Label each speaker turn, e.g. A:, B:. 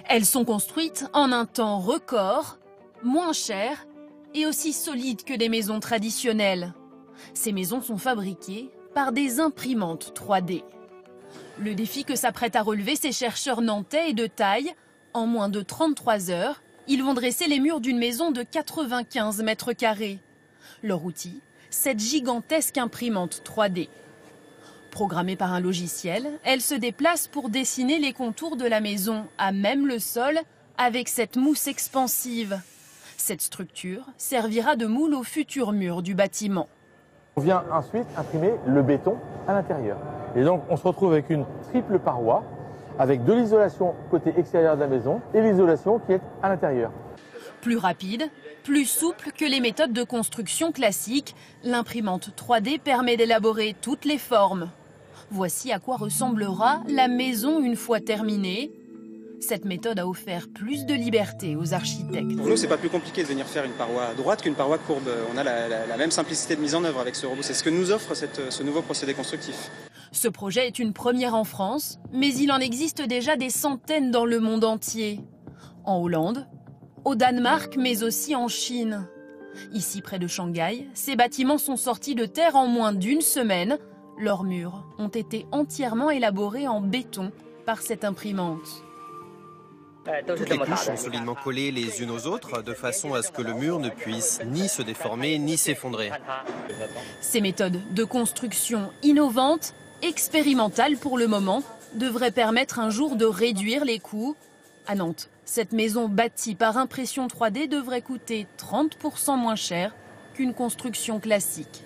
A: Elles sont construites en un temps record, moins chères et aussi solides que des maisons traditionnelles. Ces maisons sont fabriquées par des imprimantes 3D. Le défi que s'apprêtent à relever ces chercheurs nantais est de taille. En moins de 33 heures, ils vont dresser les murs d'une maison de 95 mètres carrés. Leur outil, cette gigantesque imprimante 3D. Programmée par un logiciel, elle se déplace pour dessiner les contours de la maison à même le sol avec cette mousse expansive. Cette structure servira de moule aux futurs murs du bâtiment.
B: On vient ensuite imprimer le béton à l'intérieur. Et donc on se retrouve avec une triple paroi, avec de l'isolation côté extérieur de la maison et l'isolation qui est à l'intérieur.
A: Plus rapide, plus souple que les méthodes de construction classiques, l'imprimante 3D permet d'élaborer toutes les formes. Voici à quoi ressemblera la maison une fois terminée. Cette méthode a offert plus de liberté aux architectes.
C: Pour nous, c'est pas plus compliqué de venir faire une paroi droite qu'une paroi courbe. On a la même simplicité de mise en œuvre avec ce robot. C'est ce que nous offre ce nouveau procédé constructif.
A: Ce projet est une première en France, mais il en existe déjà des centaines dans le monde entier. En Hollande, au Danemark, mais aussi en Chine. Ici, près de Shanghai, ces bâtiments sont sortis de terre en moins d'une semaine. Leurs murs ont été entièrement élaborés en béton par cette imprimante.
D: Toutes les couches sont solidement collées les unes aux autres, de façon à ce que le mur ne puisse ni se déformer, ni s'effondrer.
A: Ces méthodes de construction innovantes, expérimentales pour le moment, devraient permettre un jour de réduire les coûts. À Nantes, cette maison bâtie par impression 3D devrait coûter 30% moins cher qu'une construction classique.